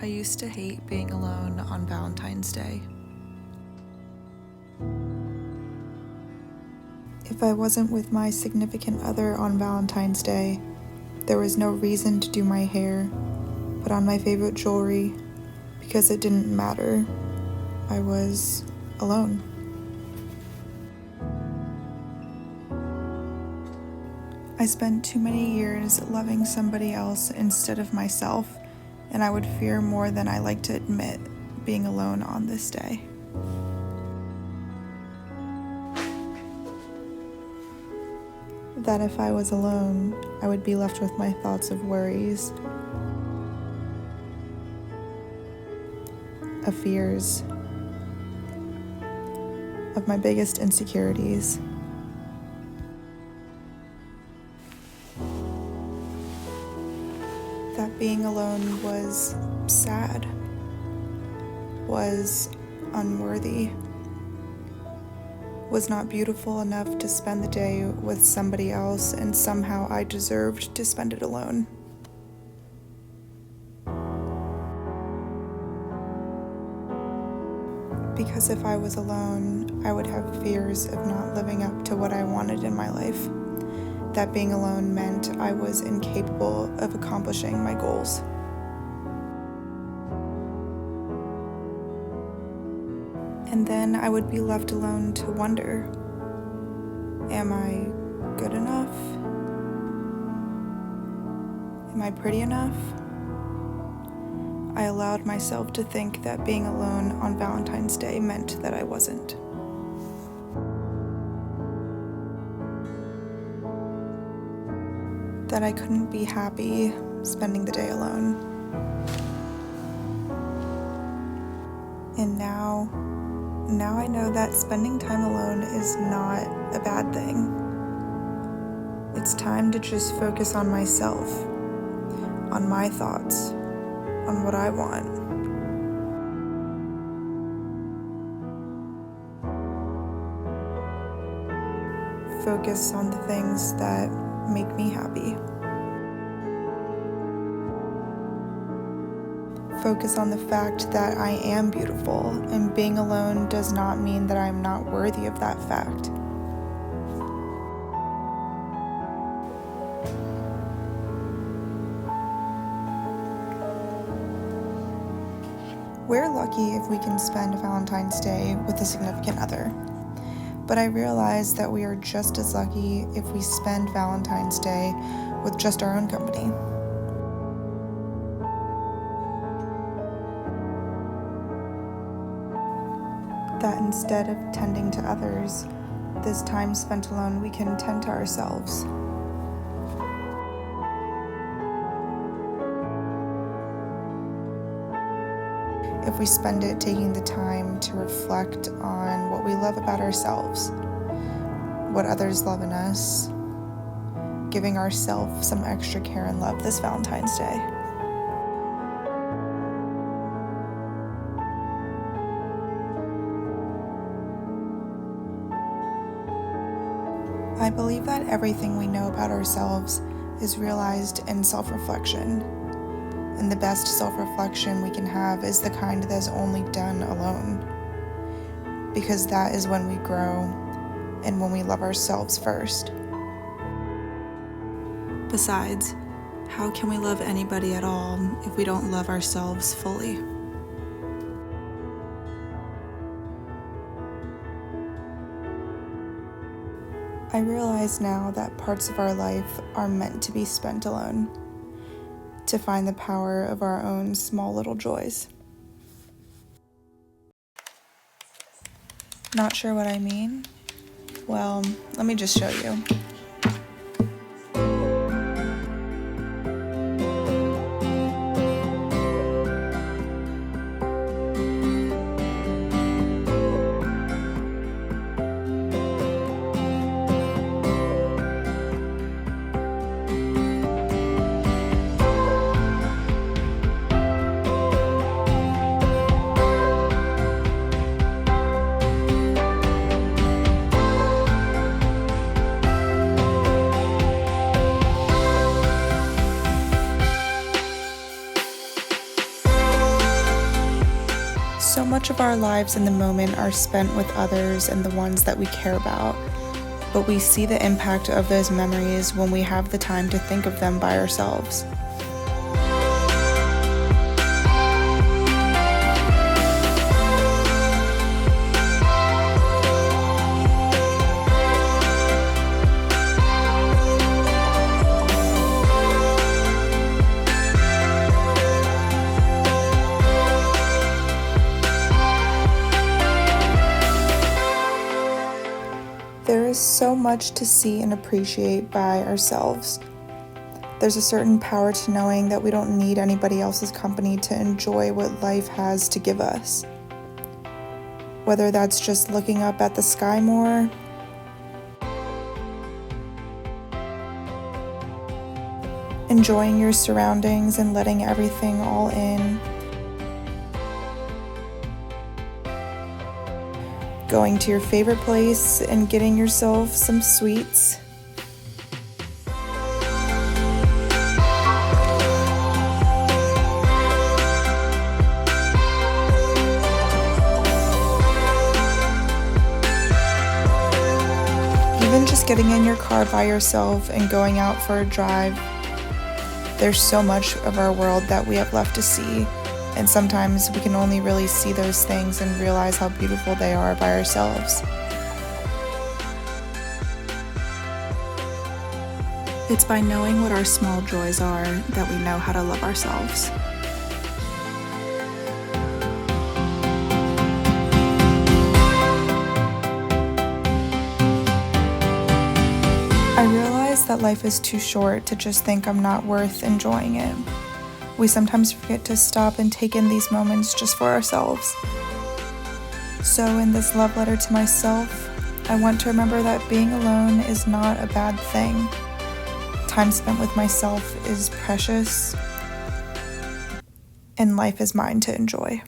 I used to hate being alone on Valentine's Day. If I wasn't with my significant other on Valentine's Day, there was no reason to do my hair, put on my favorite jewelry, because it didn't matter. I was alone. I spent too many years loving somebody else instead of myself, and I would fear more than I like to admit being alone on this day. That if I was alone, I would be left with my thoughts of worries, of fears, of my biggest insecurities. That being alone was sad, was unworthy, was not beautiful enough to spend the day with somebody else, and somehow I deserved to spend it alone. Because if I was alone, I would have fears of not living up to what I wanted in my life. That being alone meant I was incapable of accomplishing my goals. And then I would be left alone to wonder, am I good enough? Am I pretty enough? I allowed myself to think that being alone on Valentine's Day meant that I wasn't. That I couldn't be happy spending the day alone. And now I know that spending time alone is not a bad thing. It's time to just focus on myself, on my thoughts, on what I want. Focus on the things that make me happy. Focus on the fact that I am beautiful, and being alone does not mean that I'm not worthy of that fact. We're lucky if we can spend Valentine's Day with a significant other. But I realize that we are just as lucky if we spend Valentine's Day with just our own company. That instead of tending to others, this time spent alone, we can tend to ourselves. If we spend it taking the time to reflect on what we love about ourselves, what others love in us, giving ourselves some extra care and love this Valentine's Day. I believe that everything we know about ourselves is realized in self-reflection. And the best self-reflection we can have is the kind that is only done alone. Because that is when we grow and when we love ourselves first. Besides, how can we love anybody at all if we don't love ourselves fully? I realize now that parts of our life are meant to be spent alone, to find the power of our own small little joys. Not sure what I mean? Well, let me just show you. much of our lives in the moment are spent with others and the ones that we care about, but we see the impact of those memories when we have the time to think of them by ourselves. There is so much to see and appreciate by ourselves. There's a certain power to knowing that we don't need anybody else's company to enjoy what life has to give us. Whether that's just looking up at the sky more, enjoying your surroundings and letting everything all in, going to your favorite place and getting yourself some sweets. Even just getting in your car by yourself and going out for a drive. There's so much of our world that we have left to see. And sometimes we can only really see those things and realize how beautiful they are by ourselves. It's by knowing what our small joys are that we know how to love ourselves. I realize that life is too short to just think I'm not worth enjoying it. We sometimes forget to stop and take in these moments just for ourselves. So in this love letter to myself, I want to remember that being alone is not a bad thing. Time spent with myself is precious, and life is mine to enjoy.